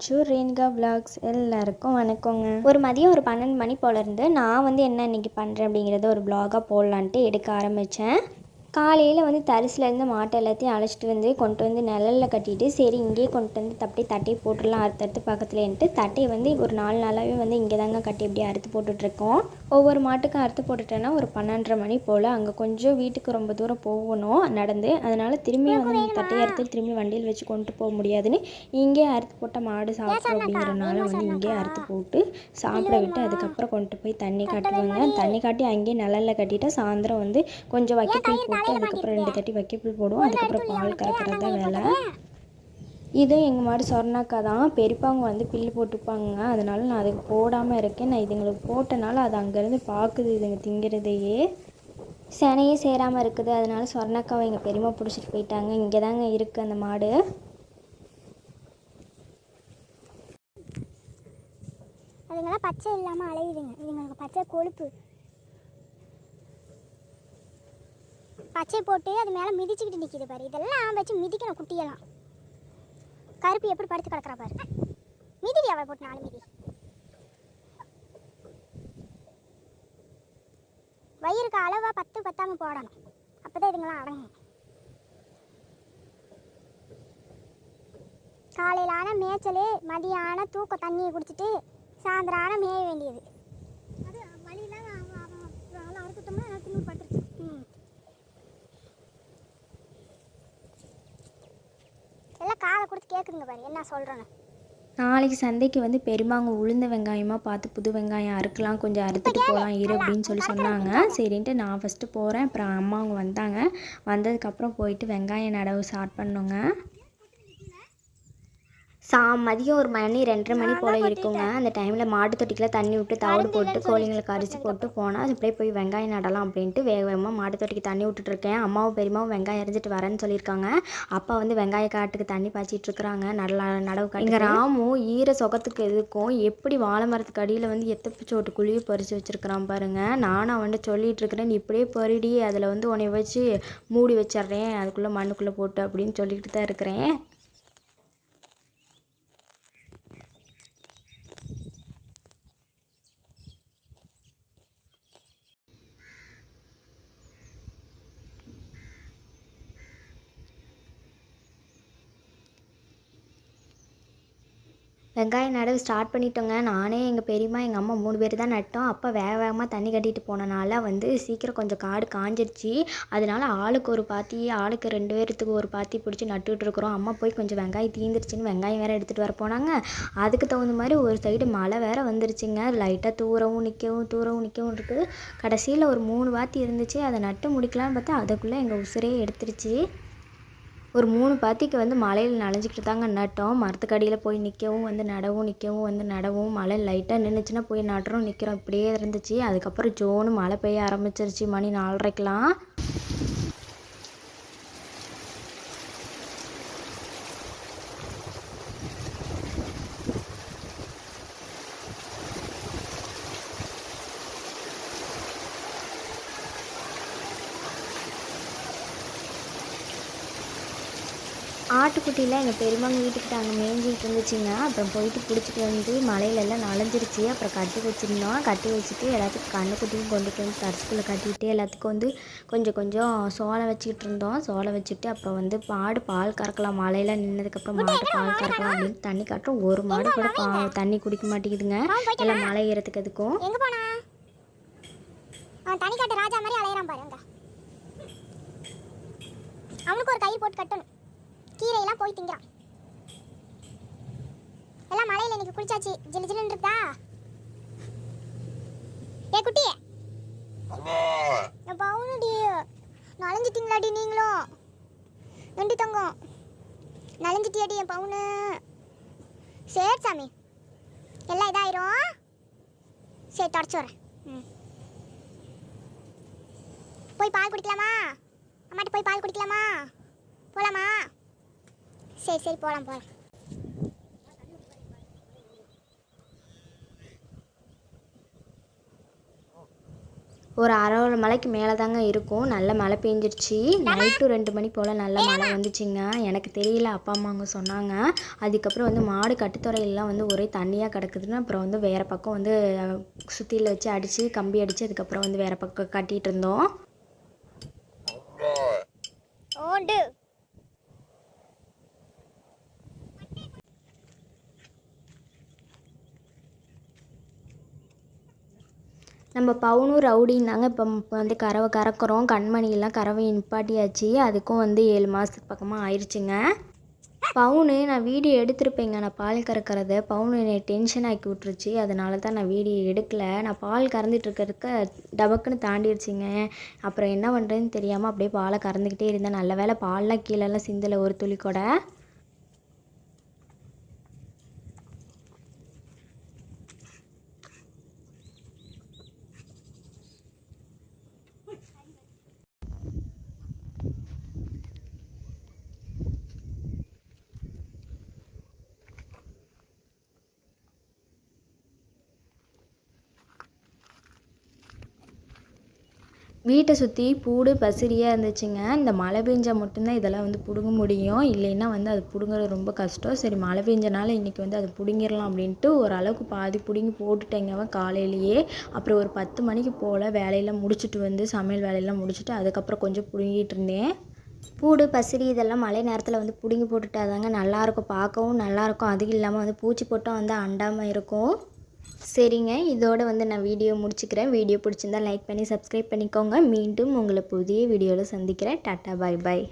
To Renuka vlogs. எல்லாருக்கும் வணக்கங்க. ஒரு மதியம் ஒரு 12 மணி போல இருந்து நான் என்ன இன்னைக்கு பண்ணுறேன் அப்படிங்கிறத ஒரு vlog-ஆ போடலான்ட்டு எடுக்க ஆரம்பித்தேன். காலையில் தரிசிலேருந்து மாட்டை எல்லாத்தையும் அழைச்சிட்டு கொண்டு நிழலில் கட்டிட்டு, சரி இங்கேயே கொண்டு அப்படியே தட்டையை போட்டுடலாம் அறுத்து பக்கத்துலேன்ட்டு தட்டையை ஒரு 4 நாளாகவே இங்கே தாங்க கட்டி அப்படியே அறுத்து போட்டுட்ருக்கோம். ஒவ்வொரு மாட்டுக்கும் அறுத்து போட்டுட்டேன்னா ஒரு 12:30 மணி போல் அங்கே கொஞ்சம் வீட்டுக்கு ரொம்ப தூரம் போகணும் நடந்து. அதனால் திரும்பியும் தட்டையை அறுத்து திரும்பி வண்டியில் வச்சு கொண்டு போக முடியாதுன்னு இங்கே அறுத்து போட்ட மாடு சாப்பிட்றோம் அப்படிங்கிறனால இங்கே அறுத்து போட்டு சாப்பிட விட்டு அதுக்கப்புறம் கொண்டு போய் தண்ணி காட்டுவாங்க. தண்ணி காட்டி அங்கேயே நிழலில் கட்டிட்டா சாயந்தரம் கொஞ்சம் வைக்கப்புல் போட்டு அதுக்கப்புறம் 2 தட்டி வைக்கப்புல் போடுவோம். அதுக்கப்புறம் பால் கறக்கிறது தான் வேலை. இது எங்கள் மாடு சொர்ணாக்கா தான். பெரியப்பாங்க பில்லு போட்டுப்பாங்க. அதனால நான் அதுக்கு போடாமல் இருக்கேன். நான் இதுங்களுக்கு போட்டனால அது அங்கேருந்து பார்க்குது இதுங்க திங்கிறதையே. சேனையே சேராமல் இருக்குது. அதனால சொர்ணாக்காவை எங்கள் பெரியம்மா பிடிச்சிட்டு போயிட்டாங்க. இங்கே தாங்க இருக்குது அந்த மாடு. அதுங்களாம் பச்சை இல்லாமல் அலையுதுங்க. இதுங்களுக்கு பச்சை கொழுப்பு. பச்சை போட்டு அது மேலே மிதிச்சுக்கிட்டு நிற்கிது பாரு. இதெல்லாம் வச்சு மிதிக்கணும் குட்டியெல்லாம். கருப்பு எப்படி படுத்து கிடக்குறா பாரு. மிதிடி அவளை போட்டு 4 மிதி. வயிறுக்கு அளவாக 10 பத்தாமல் போடணும். அப்போ தான் இதுங்களாம் அடங்கும். காலையில் ஆனால் மேய்ச்சல், மதியானம் தூக்க தண்ணியை குடிச்சிட்டு சாயந்தரம் ஆனால் மேய வேண்டியது. அது வழியெல்லாம் அறுத்துட்டோம்னா எனக்கு இன்னும் பட்டுருச்சு. எல்லாம் காதை கொடுத்து கேட்குதுங்க பாரு என்ன சொல்கிறேன்னு. நாளைக்கு சந்தைக்கு பெரியமாங்க உளுந்த வெங்காயமாக பார்த்து புது வெங்காயம் அறுக்கலாம், கொஞ்சம் அறுத்துட்டு போகலாம் இரு அப்படின்னு சொன்னாங்க. சரின்ட்டு நான் ஃபஸ்ட்டு போகிறேன். அப்புறம் அம்மாவங்க வந்தாங்க. வந்ததுக்கப்புறம் போயிட்டு வெங்காயம் நடவு ஸ்டார்ட் பண்ணோங்க. மதியம் ஒரு மணி 2:30 மணி போல் இருக்குங்க. அந்த டைமில் மாட்டு தொட்டிக்கெலாம் தண்ணி விட்டு தவிடு போட்டு கோழிங்களுக்கு அரிசி போட்டு போனால் அது அப்படியே போய் வெங்காயம் நடலாம் அப்படின்ட்டு வேகமாக மாட்டு தொட்டிக்கு தண்ணி விட்டுட்ருக்கேன். அம்மாவும் பெரியமாவும் வெங்காயம் அரிஞ்சிட்டு வரேன்னு சொல்லியிருக்காங்க. அப்பா வெங்காய காட்டுக்கு தண்ணி பாய்ச்சிட்டு இருக்கிறாங்க. நடவு காட்டு. இங்கே ராமும் ஈர சொகத்துக்கு எதுக்கும் எப்படி வாழை மரத்துக்கு அடியில் எத்தப்பிச்சோட்டு குழியை பறித்து வச்சுருக்கிறான் பாருங்கள். நானும் சொல்லிகிட்டு இருக்கிறேன், நீ இப்படியே பறிடி, அதில் உன்னை வச்சு மூடி வச்சிட்றேன் அதுக்குள்ளே மண்ணுக்குள்ளே போட்டு அப்படின்னு சொல்லிக்கிட்டு தான் இருக்கிறேன். வெங்காயம் நடவு ஸ்டார்ட் பண்ணிட்டோங்க. நானே எங்கள் பெரியம்மா எங்கள் அம்மா 3 பேர் தான் நட்டோம். அப்போ வேகமாக தண்ணி கட்டிட்டு போனனால சீக்கிரம் கொஞ்சம் காடு காஞ்சிருச்சு. அதனால ஆளுக்கு ஒரு பாத்தி, ஆளுக்கு 2 பேர்த்துக்கு ஒரு பாத்தி பிடிச்சி நட்டுக்கிட்டு இருக்கிறோம். அம்மா போய் கொஞ்சம் வெங்காயம் தீந்துருச்சுன்னு வெங்காயம் வேறு எடுத்துகிட்டு வர போனாங்க. அதுக்கு தகுந்த மாதிரி ஒரு சைடு மழை வேறு வந்துருச்சுங்க. லைட்டாக தூரவும் நிற்கவும் இருக்குது. கடைசியில் ஒரு 3 பாத்தி இருந்துச்சு. அதை நட்டு முடிக்கலான்னு பார்த்தா அதுக்குள்ளே எங்கள் உசுரே எடுத்துருச்சு. ஒரு 3 பாத்திக்கு மழையில் நனைஞ்சிக்கிட்டு தாங்க நட்டோம். மரத்துக்கடியில் போய் நிற்கவும் நடவும் மழை லைட்டாக நின்றுச்சுன்னா போய் நடுறோம் நிற்கிறோம் இப்படியே இருந்துச்சு. அதுக்கப்புறம் ஜோனு மழை பெய்ய ஆரம்பிச்சிருச்சு. மணி 4:30க்கெலாம். ஆட்டுக்குட்டியில் எங்கள் பெரியம்மாங்க வீட்டுக்கிட்ட அங்கே மேய்ஞ்சிக்கிட்டு இருந்துச்சுங்க. அப்புறம் போயிட்டு பிடிச்சிட்டு மலையிலெல்லாம் நனைஞ்சிருச்சு. அப்புறம் கட்டி வச்சுருந்தோம். கட்டி வச்சுட்டு எல்லாத்துக்கும் கண்ணுக்குட்டியும் கொண்டுட்டு தரிசுக்குள்ளே கட்டிட்டு எல்லாத்துக்கும் கொஞ்சம் சோளம் வச்சுக்கிட்டு இருந்தோம். சோளம் வச்சுட்டு அப்புறம் மாடு பால் கறக்கலாம். மழையில் நின்னதுக்கப்புறம் மாடு பால் கறக்கலாம் அப்படின்னு தண்ணி காட்டுறோம். ஒரு மாடு கூட தண்ணி குடிக்க மாட்டேங்குதுங்க. எல்லாம் மழை ஏறத்துக்கு எதுக்கும் தண்ணி காட்ட ராஜா மாதிரி அலையறான் பாருங்க. அவனுக்கு ஒரு கை போட்டு கட்டணும். கீரையெல்லாம் போய் திங்கிறான். எல்லாம் மழையில் இன்னைக்கு குளிச்சாச்சு. ஜிலு ஜிலுன்னு இருக்கா? ஏ குட்டியே, என் பவுனுடி நனைஞ்சிட்டிங்களாடி நீங்களும்? நண்டி தங்கம் நனைஞ்சிட்டியாடி என் பவுனு? சரி சாமி, எல்லாம் இதாயிரும். சரி தொடச்சு வரேன். போய் பால் குடிக்கலாமா? அம்மாட்ட போய் பால் குடிக்கலாமா? போகலாமா? சரி போகலாம். ஒரு அரை மலைக்கு மேலே தாங்க இருக்கும். நல்ல மழை பெஞ்சிருச்சு. நைட்டு 2 மணி போல் நல்ல மழை வந்துச்சுங்க. எனக்கு தெரியல, அப்பா அம்மா அவங்க சொன்னாங்க. அதுக்கப்புறம் வந்து மாடு கட்டுத்துறையெல்லாம் வந்து ஒரே தண்ணியாக கிடக்குதுன்னு அப்புறம் வந்து வேறு பக்கம் வந்து சுத்தியில் வச்சு அடித்து கம்பி அடித்து அதுக்கப்புறம் வந்து வேறு பக்கம் கட்டிகிட்டு இருந்தோம். நம்ம பவுனும் ரவுடின்னாங்க இப்போ வந்து கறவை கறக்கிறோம். கண்மணியெல்லாம் கறவையை நிப்பாட்டியாச்சு. அதுக்கும் வந்து 7 மாதத்துக்கு பக்கமாக ஆயிடுச்சுங்க. பவுனு நான் வீடியோ எடுத்திருப்பேங்க, நான் பால் கறக்கிறத. பவுனு என்னை டென்ஷன் ஆக்கி விட்ருச்சு. அதனால தான் நான் வீடியோ எடுக்கலை. நான் பால் கறந்துட்டு இருக்கிறதுக்கு டபக்குன்னு தாண்டிடுச்சிங்க. அப்புறம் என்ன பண்ணுறதுன்னு தெரியாமல் அப்படியே பாலை கறந்துக்கிட்டே இருந்தேன். நல்ல வேளை பால்லாம் கீழெல்லாம் சிந்தலை ஒரு துளி கூட. வீட்டை சுற்றி பூடு பசிரியாக இருந்துச்சுங்க. இந்த மழை பெஞ்சால் மட்டும்தான் இதெல்லாம் வந்து பிடுங்க முடியும். இல்லைன்னா வந்து அது பிடுங்குறது ரொம்ப கஷ்டம். சரி, மழை பெஞ்சனால இன்றைக்கி வந்து அதை பிடுங்கிடலாம் அப்படின்ட்டு ஓரளவுக்கு பாதி பிடுங்கி போட்டுட்டேங்க காலையிலேயே. அப்புறம் ஒரு 10 மணிக்கு போல் வேலையெல்லாம் முடிச்சுட்டு வந்து சமையல் வேலையெல்லாம் முடிச்சுட்டு அதுக்கப்புறம் கொஞ்சம் பிடுங்கிட்டு இருந்தேன். பூடு பசிரி இதெல்லாம் மழை நேரத்தில் வந்து பிடுங்கி போட்டுட்டாதாங்க நல்லாயிருக்கும், பார்க்கவும் நல்லாயிருக்கும். அதுவும் இல்லாமல் வந்து பூச்சி போட்டும் வந்து அண்டாமல் இருக்கும். சரிங்க, இதோட வந்து நான் வீடியோ முடிச்சுக்கிறேன். வீடியோ பிடிச்சிருந்தா லைக் பண்ணி சப்ஸ்கிரைப் பண்ணிக்கோங்க. மீண்டும் உங்களை புதிய வீடியோவில் சந்திக்கிறேன். டாட்டா, பாய் பாய்.